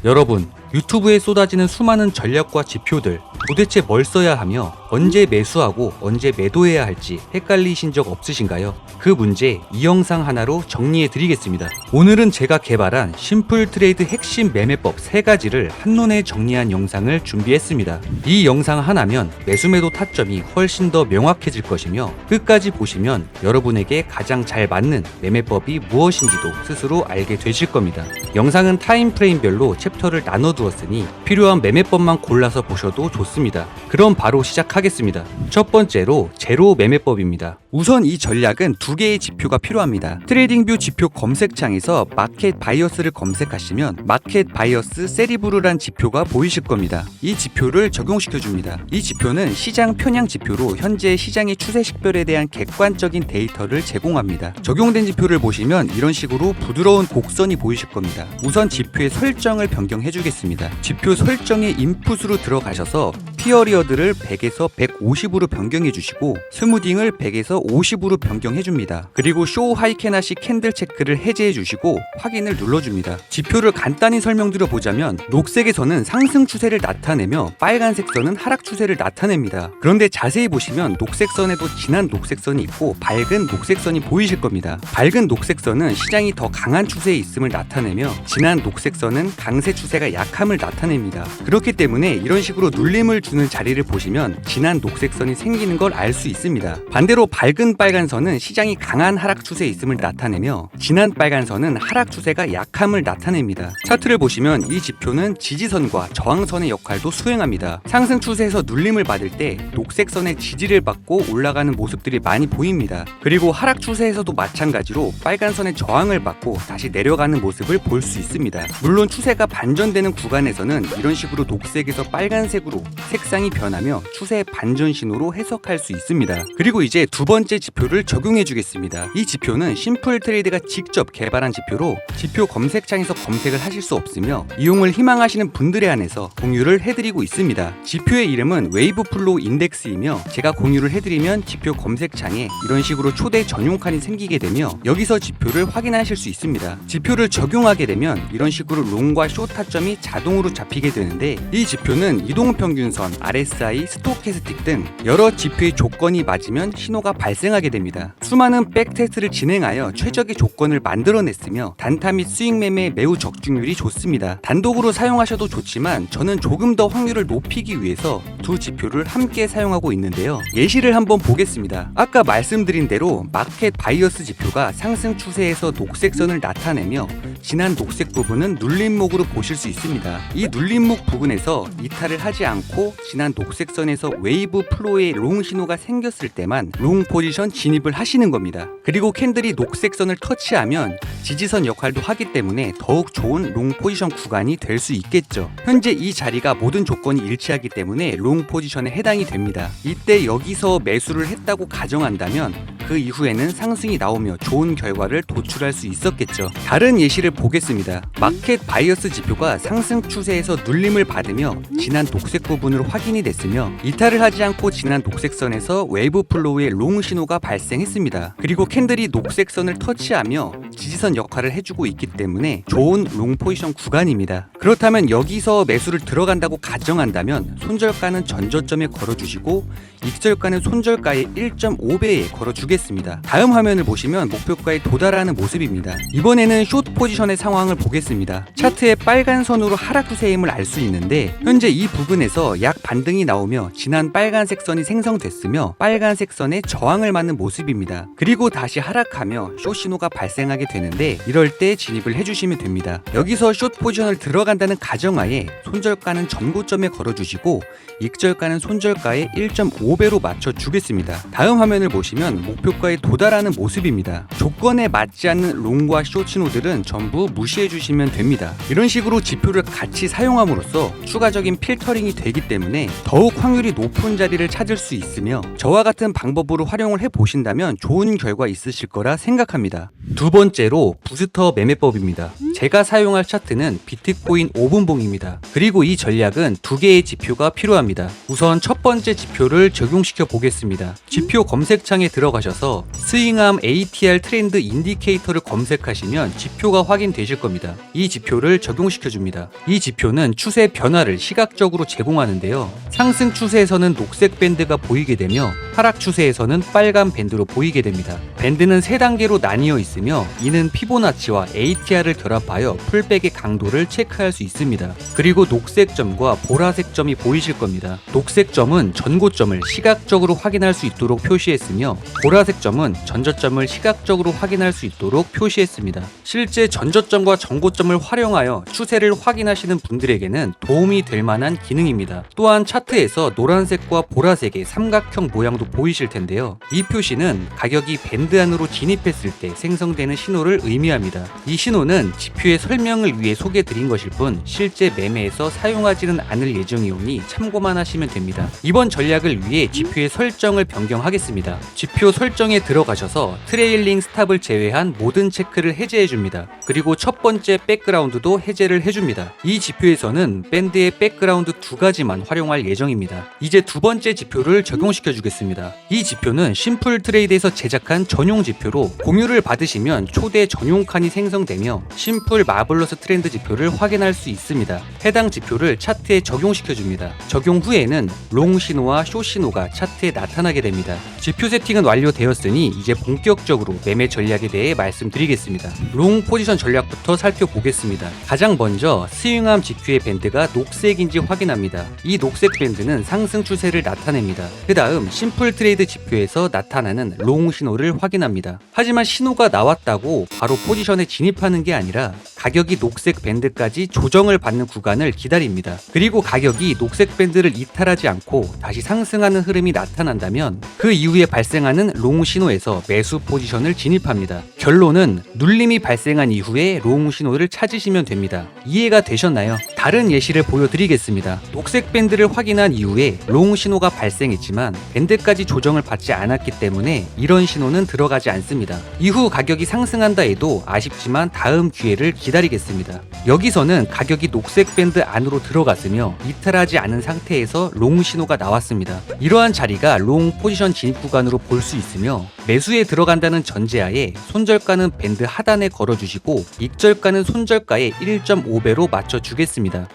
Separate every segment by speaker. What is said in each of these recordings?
Speaker 1: 여러분, 유튜브에 쏟아지는 수많은 전략과 지표들, 도대체 뭘 써야 하며 언제 매수하고 언제 매도해야 할지 헷갈리신 적 없으신가요? 그 문제 이 영상 하나로 정리해 드리겠습니다. 오늘은 제가 개발한 심플 트레이드 핵심 매매법 3가지를 한눈에 정리한 영상을 준비했습니다. 이 영상 하나면 매수매도 타점이 훨씬 더 명확해질 것이며 끝까지 보시면 여러분에게 가장 잘 맞는 매매법이 무엇인지도 스스로 알게 되실 겁니다. 영상은 타임프레임별로 챕터를 나눠두었으니 필요한 매매법만 골라서 보셔도 좋습니다. 그럼 바로 시작하겠습니다. 첫 번째로 제로 매매법입니다. 우선 이 전략은 2개의 지표가 필요합니다. 트레이딩뷰 지표 검색창에서 마켓 바이어스를 검색하시면 마켓 바이어스 세리브르란 지표가 보이실 겁니다. 이 지표를 적용시켜줍니다. 이 지표는 시장 편향 지표로 현재 시장의 추세 식별에 대한 객관적인 데이터를 제공합니다. 적용된 지표를 보시면 이런 식으로 부드러운 곡선이 보이실 겁니다. 우선 지표의 설정을 변경해 주겠습니다. 지표 설정의 인풋으로 들어가셔서 피어리어드를 100에서 150으로 변경해 주시고 스무딩을 100에서 50으로 변경해 줍니다. 그리고 쇼 하이캐나시 캔들 체크를 해제해 주시고 확인을 눌러줍니다. 지표를 간단히 설명드려 보자면 녹색에서는 상승 추세를 나타내며 빨간색 선은 하락 추세를 나타냅니다. 그런데 자세히 보시면 녹색선에도 진한 녹색선이 있고 밝은 녹색선이 보이실 겁니다. 밝은 녹색선은 시장이 더 강한 추세에 있음을 나타내며 진한 녹색선은 강세 추세가 약함을 나타냅니다. 그렇기 때문에 이런 식으로 눌림을 주는 자리를 보시면 진한 녹색선이 생기는 걸 알 수 있습니다. 반대로 밝은 빨간 선은 시장이 강한 하락 추세에 있음을 나타내며 진한 빨간 선은 하락 추세가 약함을 나타냅니다. 차트를 보시면 이 지표는 지지선과 저항선의 역할도 수행합니다. 상승 추세에서 눌림을 받을 때 녹색선의 지지를 받고 올라가는 모습들이 많이 보입니다. 그리고 하락 추세에서도 마찬가지로 빨간 선의 저항을 받고 다시 내려가는 모습을 볼 수 있습니다. 물론 추세가 반전되는 구간에서는 이런 식으로 녹색에서 빨간색으로 색상이 변하며 추세의 반전 신호로 해석할 수 있습니다. 그리고 이제 두 번째 지표를 적용해 주겠습니다. 이 지표는 심플 트레이드가 직접 개발한 지표로 지표 검색창에서 검색을 하실 수 없으며 이용을 희망하시는 분들에 한해서 공유를 해드리고 있습니다. 지표의 이름은 웨이브 플로우 인덱스이며 제가 공유를 해드리면 지표 검색창에 이런 식으로 초대 전용 칸이 생기게 되며 여기서 지표를 확인하실 수 있습니다. 지표를 적용하게 되면 이런 식으로 롱과 숏 타점이 자동으로 잡히게 되는데 이 지표는 이동평균선, RSI, 스토캐스틱 등 여러 지표의 조건이 맞으면 신호가 발생하게 됩니다. 수많은 백테스트를 진행하여 최적의 조건을 만들어냈으며 단타 및 스윙 매매에 매우 적중률이 좋습니다. 단독으로 사용하셔도 좋지만 저는 조금 더 확률을 높이기 위해서 두 지표를 함께 사용하고 있는데요. 예시를 한번 보겠습니다. 아까 말씀드린 대로 마켓 바이어스 지표가 상승 추세에서 녹색선을 나타내며 진한 녹색 부분은 눌림목으로 보실 수 있습니다. 이 눌림목 부분에서 이탈을 하지 않고 진한 녹색선에서 웨이브 플로우의 롱 신호가 생겼을 때만 롱 포지션 진입을 하시는 겁니다. 그리고 캔들이 녹색선을 터치하면 지지선 역할도 하기 때문에 더욱 좋은 롱 포지션 구간이 될 수 있겠죠. 현재 이 자리가 모든 조건이 일치하기 때문에 롱 포지션에 해당이 됩니다. 이때 여기서 매수를 했다고 가정한다면 그 이후에는 상승이 나오며 좋은 결과를 도출할 수 있었겠죠. 다른 예시를 보겠습니다. 마켓 바이어스 지표가 상승 추세에서 눌림을 받으며 진한 녹색 부분으로 확인이 됐으며 이탈을 하지 않고 진한 녹색선에서 웨이브 플로우의 롱 신호가 발생했습니다. 그리고 캔들이 녹색선을 터치하며 지지선 역할을 해주고 있기 때문에 좋은 롱 포지션 구간입니다. 그렇다면 여기서 매수를 들어간다고 가정한다면 손절가는 전저점에 걸어주시고 익절가는 손절가의 1.5배에 걸어주겠습니다. 다음 화면을 보시면 목표가에 도달하는 모습입니다. 이번에는 숏 포지션의 상황을 보겠습니다. 차트의 빨간 선으로 하락 추세임을 알 수 있는데 현재 이 부분에서 약 반등이 나오며 진한 빨간색 선이 생성됐으며 빨간색 선에 저항을 맞는 모습입니다. 그리고 다시 하락하며 숏 신호가 발생하게 되는데 이럴 때 진입을 해주시면 됩니다. 여기서 숏 포지션을 들어간다는 가정하에 손절가는 전고점에 걸어주시고 익절가는 손절가의 1.5배로 맞춰주겠습니다. 다음 화면을 보시면 목표가에 도달하는 모습입니다. 조건에 맞지 않는 롱과 숏 신호들은 전부 무시해주시면 됩니다. 이런 식으로 지표를 같이 사용함으로써 추가적인 필터링이 되기 때문에 더욱 확률이 높은 자리를 찾을 수 있으며 저와 같은 방법으로 활용을 해보신다면 좋은 결과 있으실 거라 생각합니다. 두 번째로 부스터 매매법입니다. 제가 사용할 차트는 비트코인 5분봉입니다. 그리고 이 전략은 두 개의 지표가 필요합니다. 우선 첫 번째 지표를 적용시켜 보겠습니다. 지표 검색창에 들어가셔서 스윙암 ATR 트렌드 인디케이터를 검색하시면 지표가 확인되실 겁니다. 이 지표를 적용시켜 줍니다. 이 지표는 추세 변화를 시각적으로 제공하는데요. 상승 추세에서는 녹색 밴드가 보이게 되며 하락 추세에서는 빨간 밴드로 보이게 됩니다. 밴드는 3단계로 나뉘어 있으며 이는 피보나치와 ATR을 결합하여 풀백의 강도를 체크할 수 있습니다. 그리고 녹색 점과 보라색 점이 보이실 겁니다. 녹색 점은 전고점을 시각적으로 확인할 수 있도록 표시했으며 보라색 점은 전저점을 시각적으로 확인할 수 있도록 표시했습니다. 실제 전저점과 전고점을 활용하여 추세를 확인하시는 분들에게는 도움이 될 만한 기능입니다. 또한 차트에서 노란색과 보라색의 삼각형 모양도 보이실 텐데요. 이 표시는 가격이 밴드 안으로 진입했을 때 생성되는 신호를 의미합니다. 이 신호는 지표의 설명을 위해 소개드린 것일 뿐 실제 매매에서 사용하지는 않을 예정이오니 참고만 하시면 됩니다. 이번 전략을 위해 지표의 설정을 변경하겠습니다. 지표 설정에 들어가셔서 트레일링 스탑을 제외한 모든 체크를 해제해줍니다. 그리고 첫 번째 백그라운드도 해제를 해줍니다. 이 지표에서는 밴드의 백그라운드 2가지만 활용할 예정입니다. 이제 두 번째 지표를 적용시켜 주겠습니다. 이 지표는 심플 트레이드에서 제작한 전용 지표로 공유를 받으시면 초대 전용 칸이 생성되며 심플 마블러스 트렌드 지표를 확인할 수 있습니다. 해당 지표를 차트에 적용시켜 줍니다. 적용 후에는 롱 신호와 숏 신호가 차트에 나타나게 됩니다. 지표 세팅은 완료되었으니 이제 본격적으로 매매 전략에 대해 말씀드리겠습니다. 롱 포지션 전략부터 살펴보겠습니다. 가장 먼저 스윙암 지표의 밴드가 녹색인지 확인합니다. 이 녹색 밴드는 상승 추세를 나타냅니다. 그 다음 심플 트레이드 지표에서 나타나는 롱 신호를 확인합니다. 하지만 신호가 나왔다고 바로 포지션에 진입하는 게 아니라 가격이 녹색 밴드까지 조정을 받는 구간을 기다립니다. 그리고 가격이 녹색 밴드를 이탈하지 않고 다시 상승하는 흐름이 나타난다면 그 이후에 발생하는 롱 신호에서 매수 포지션을 진입합니다. 결론은 눌림이 발생한 이후에 롱 신호를 찾으시면 됩니다. 이해가 되셨나요? 다른 예시를 보여드리겠습니다. 녹색 밴드를 확인한 이후에 롱 신호가 발생했지만 밴드까지 조정을 받지 않았기 때문에 이런 신호는 들어가지 않습니다. 이후 가격이 상승한다 해도 아쉽지만 다음 기회를 기다리겠습니다. 여기서는 가격이 녹색 밴드 안으로 들어갔으며 이탈하지 않은 상태에서 롱 신호가 나왔습니다. 이러한 자리가 롱 포지션 진입 구간으로 볼 수 있으며 매수에 들어간다는 전제하에 손절가는 밴드 하단에 걸어주시고 익절가는 손절가의 1.5배로 맞춰주겠습니다.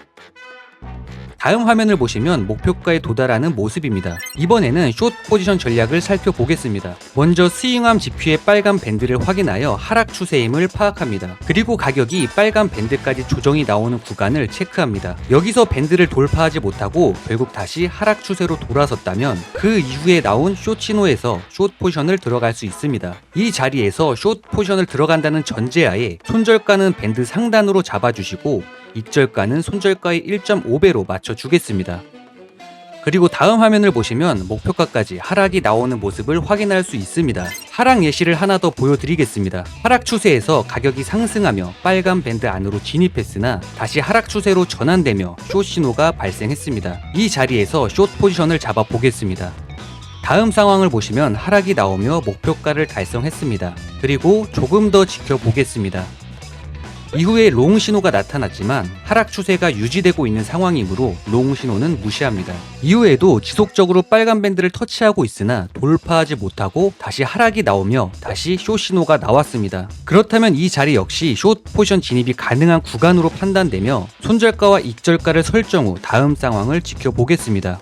Speaker 1: 다음 화면을 보시면 목표가에 도달하는 모습입니다. 이번에는 숏 포지션 전략을 살펴보겠습니다. 먼저 스윙암 지표의 빨간 밴드를 확인하여 하락 추세임을 파악합니다. 그리고 가격이 빨간 밴드까지 조정이 나오는 구간을 체크합니다. 여기서 밴드를 돌파하지 못하고 결국 다시 하락 추세로 돌아섰다면 그 이후에 나온 숏 신호에서 숏 포지션을 들어갈 수 있습니다. 이 자리에서 숏 포지션을 들어간다는 전제하에 손절가는 밴드 상단으로 잡아주시고 익절가는 손절가의 1.5배로 맞춰주겠습니다. 그리고 다음 화면을 보시면 목표가까지 하락이 나오는 모습을 확인할 수 있습니다. 하락 예시를 하나 더 보여드리겠습니다. 하락 추세에서 가격이 상승하며 빨간 밴드 안으로 진입했으나 다시 하락 추세로 전환되며 숏 신호가 발생했습니다. 이 자리에서 숏 포지션을 잡아 보겠습니다. 다음 상황을 보시면 하락이 나오며 목표가를 달성했습니다. 그리고 조금 더 지켜보겠습니다. 이후에 롱 신호가 나타났지만 하락 추세가 유지되고 있는 상황이므로 롱 신호는 무시합니다. 이후에도 지속적으로 빨간 밴드를 터치하고 있으나 돌파하지 못하고 다시 하락이 나오며 다시 숏 신호가 나왔습니다. 그렇다면 이 자리 역시 숏 포지션 진입이 가능한 구간으로 판단되며 손절가와 익절가를 설정 후 다음 상황을 지켜보겠습니다.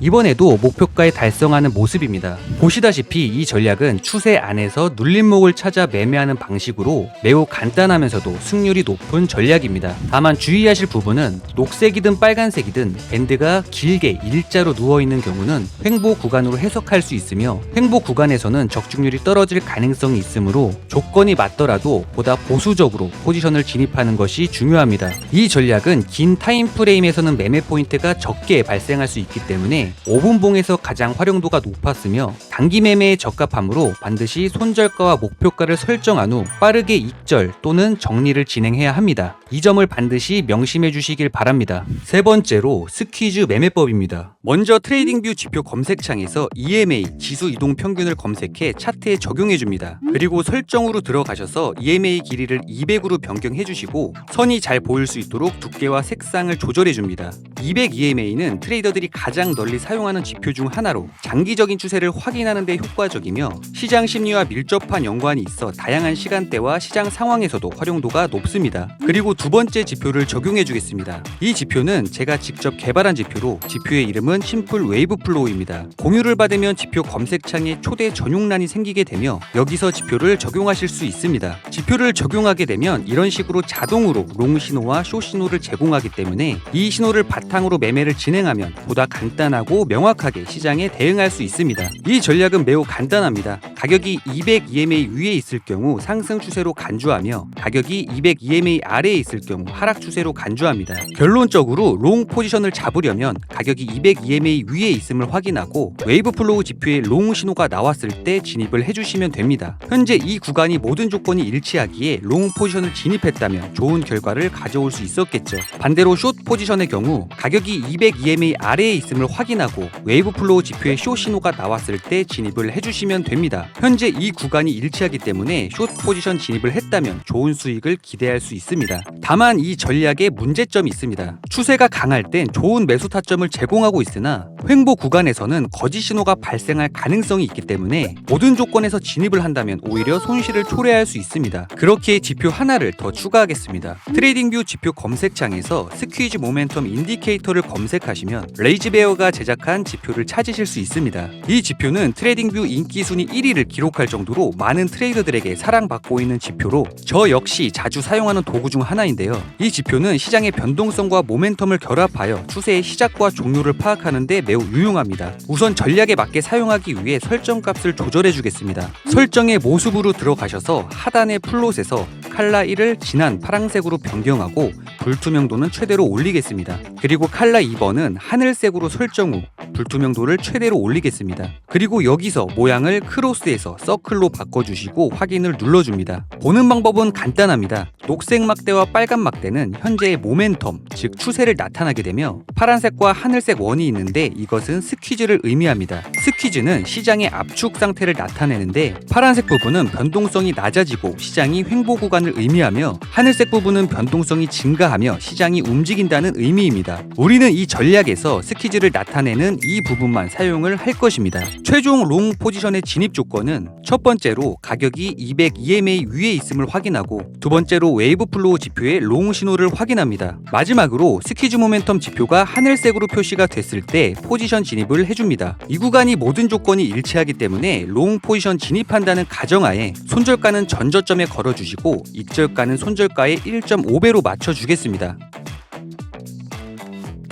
Speaker 1: 이번에도 목표가에 달성하는 모습입니다. 보시다시피 이 전략은 추세 안에서 눌림목을 찾아 매매하는 방식으로 매우 간단하면서도 승률이 높은 전략입니다. 다만 주의하실 부분은 녹색이든 빨간색이든 밴드가 길게 일자로 누워있는 경우는 횡보 구간으로 해석할 수 있으며 횡보 구간에서는 적중률이 떨어질 가능성이 있으므로 조건이 맞더라도 보다 보수적으로 포지션을 진입하는 것이 중요합니다. 이 전략은 긴 타임프레임에서는 매매 포인트가 적게 발생할 수 있기 때문에 때문에 5분봉에서 가장 활용도가 높았으며 단기 매매에 적합하므로 반드시 손절가와 목표가를 설정한 후 빠르게 익절 또는 정리를 진행해야 합니다. 이 점을 반드시 명심해 주시길 바랍니다. 세 번째로 스퀴즈 매매법입니다. 먼저 트레이딩뷰 지표 검색창에서 EMA 지수 이동 평균을 검색해 차트에 적용해 줍니다. 그리고 설정으로 들어가셔서 EMA 길이를 200으로 변경해 주시고 선이 잘 보일 수 있도록 두께와 색상을 조절해 줍니다. 200 EMA는 트레이더들이 가장 널리 사용하는 지표 중 하나로 장기적인 추세를 확인하는 데 효과적이며 시장 심리와 밀접한 연관이 있어 다양한 시간대와 시장 상황에서도 활용도가 높습니다. 그리고 두 번째 지표를 적용해 주겠습니다. 이 지표는 제가 직접 개발한 지표로 지표의 이름은 심플 웨이브 플로우입니다. 공유를 받으면 지표 검색창에 초대 전용란이 생기게 되며 여기서 지표를 적용하실 수 있습니다. 지표를 적용하게 되면 이런 식으로 자동으로 롱 신호와 숏 신호를 제공하기 때문에 이 신호를 바탕으로 매매를 진행하면 보다 간단하고 명확하게 시장에 대응할 수 있습니다. 이 전략은 매우 간단합니다. 가격이 200 EMA 위에 있을 경우 상승 추세로 간주하며 가격이 200 EMA 아래에 있을 경우 하락 추세로 간주합니다. 결론적으로 롱 포지션을 잡으려면 가격이 200 EMA 위에 있음을 확인하고 웨이브 플로우 지표에 롱 신호가 나왔을 때 진입을 해주시면 됩니다. 현재 이 구간이 모든 조건이 일치하기에 롱 포지션을 진입했다면 좋은 결과를 가져올 수 있었겠죠. 반대로 숏 포지션의 경우 가격이 200 EMA 아래에 있음을 확인하고 웨이브 플로우 지표에 숏 신호가 나왔을 때 진입을 해주시면 됩니다. 현재 이 구간이 일치하기 때문에 숏 포지션 진입을 했다면 좋은 수익을 기대할 수 있습니다. 다만 이 전략에 문제점이 있습니다. 추세가 강할 땐 좋은 매수 타점을 제공하고 있으나 횡보 구간에서는 거짓 신호가 발생할 가능성이 있기 때문에 모든 조건에서 진입을 한다면 오히려 손실을 초래할 수 있습니다. 그렇기에 지표 하나를 더 추가하겠습니다. 트레이딩뷰 지표 검색창에서 스퀴즈 모멘텀 인디케이터를 검색하시면 레이지베어가 제작한 지표를 찾으실 수 있습니다. 이 지표는 트레이딩뷰 인기 순위 1위를 기록할 정도로 많은 트레이더들에게 사랑받고 있는 지표로 저 역시 자주 사용하는 도구 중 하나인데요. 이 지표는 시장의 변동성과 모멘텀을 결합하여 추세의 시작과 종료를 파악하는 데 매우 유용합니다. 우선 전략에 맞게 사용하기 위해 설정값을 조절해 주겠습니다. 설정의 모습으로 들어가셔서 하단의 플롯에서 칼라 1을 진한 파란색으로 변경하고 불투명도는 최대로 올리겠습니다. 그리고 칼라 2번은 하늘색으로 설정 후 불투명도를 최대로 올리겠습니다. 그리고 여기서 모양을 크로스에서 서클로 바꿔주시고 확인을 눌러줍니다. 보는 방법은 간단합니다. 녹색 막대와 빨간 막대는 현재의 모멘텀, 즉 추세를 나타나게 되며 파란색과 하늘색 원이 있는데 이것은 스퀴즈를 의미합니다. 스퀴즈는 시장의 압축 상태를 나타내는데 파란색 부분은 변동성이 낮아지고 시장이 횡보 구간을 의미하며 하늘색 부분은 변동성이 증가하며 시장이 움직인다는 의미입니다. 우리는 이 전략에서 스퀴즈를 나타내는 이 부분만 사용을 할 것입니다. 최종 롱 포지션의 진입 조건은 첫 번째로 가격이 200 EMA 위에 있음을 확인하고 두 번째로 웨이브 플로우 지표의 롱 신호를 확인합니다. 마지막으로 스퀴즈 모멘텀 지표가 하늘색으로 표시가 됐을 때 포지션 진입을 해줍니다. 이 구간이 모든 조건이 일치하기 때문에 롱 포지션 진입한다는 가정하에 손절가는 전저점에 걸어주시고 익절가는 손절가의 1.5배로 맞춰주겠습니다.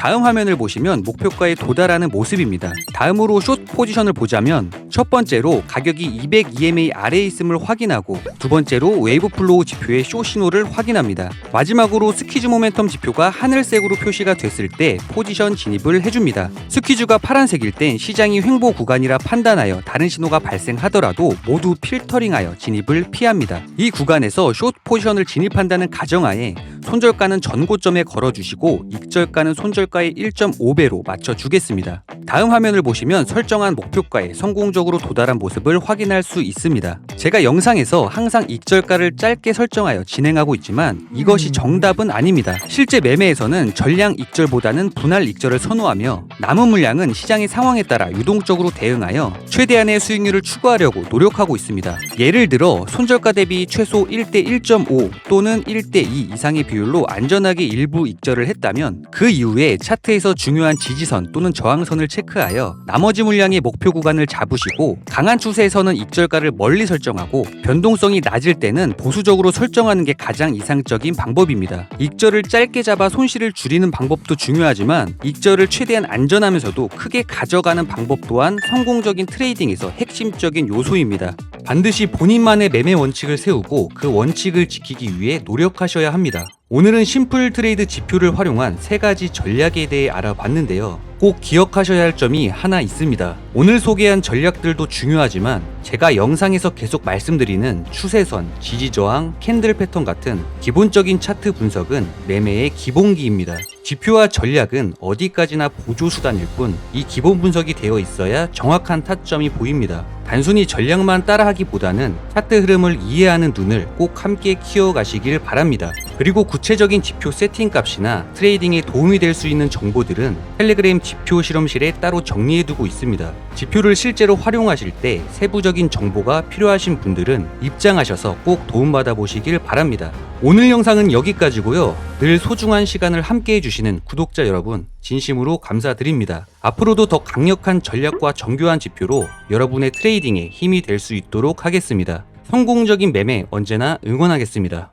Speaker 1: 다음 화면을 보시면 목표가에 도달하는 모습입니다. 다음으로 숏 포지션을 보자면 첫 번째로 가격이 200 EMA 아래에 있음을 확인하고 두 번째로 웨이브 플로우 지표의 숏 신호를 확인합니다. 마지막으로 스퀴즈 모멘텀 지표가 하늘색으로 표시가 됐을 때 포지션 진입을 해줍니다. 스퀴즈가 파란색일 땐 시장이 횡보 구간이라 판단하여 다른 신호가 발생하더라도 모두 필터링하여 진입을 피합니다. 이 구간에서 숏 포지션을 진입한다는 가정하에 손절가는 전고점에 걸어주시고 익절가는 손절가의 1.5배로 맞춰주겠습니다. 다음 화면을 보시면 설정한 목표가에 성공적으로 도달한 모습을 확인할 수 있습니다. 제가 영상에서 항상 익절가를 짧게 설정하여 진행하고 있지만 이것이 정답은 아닙니다. 실제 매매에서는 전량 익절보다는 분할 익절을 선호하며 남은 물량은 시장의 상황에 따라 유동적으로 대응하여 최대한의 수익률을 추구하려고 노력하고 있습니다. 예를 들어 손절가 대비 최소 1대 1.5 또는 1대 2 이상의 비율로 안전하게 일부 익절을 했다면 그 이후에 차트에서 중요한 지지선 또는 저항선을 체크하여 나머지 물량의 목표 구간을 잡으시고 강한 추세에서는 익절가를 멀리 설정하고 변동성이 낮을 때는 보수적으로 설정하는 게 가장 이상적인 방법입니다. 익절을 짧게 잡아 손실을 줄이는 방법도 중요하지만 익절을 최대한 안전하면서도 크게 가져가는 방법 또한 성공적인 트레이딩에서 핵심적인 요소입니다. 반드시 본인만의 매매 원칙을 세우고 그 원칙을 지키기 위해 노력하셔야 합니다. 오늘은 심플 트레이드 지표를 활용한 3가지 전략에 대해 알아봤는데요. 꼭 기억하셔야 할 점이 하나 있습니다. 오늘 소개한 전략들도 중요하지만 제가 영상에서 계속 말씀드리는 추세선, 지지저항, 캔들 패턴 같은 기본적인 차트 분석은 매매의 기본기입니다. 지표와 전략은 어디까지나 보조수단일 뿐 이 기본 분석이 되어 있어야 정확한 타점이 보입니다. 단순히 전략만 따라하기보다는 차트 흐름을 이해하는 눈을 꼭 함께 키워가시길 바랍니다. 그리고 구체적인 지표 세팅 값이나 트레이딩에 도움이 될 수 있는 정보들은 텔레그램 지표 실험실에 따로 정리해두고 있습니다. 지표를 실제로 활용하실 때 세부적인 정보가 필요하신 분들은 입장하셔서 꼭 도움받아 보시길 바랍니다. 오늘 영상은 여기까지고요. 늘 소중한 시간을 함께 해주시는 구독자 여러분 진심으로 감사드립니다. 앞으로도 더 강력한 전략과 정교한 지표로 여러분의 트레이딩에 힘이 될 수 있도록 하겠습니다. 성공적인 매매 언제나 응원하겠습니다.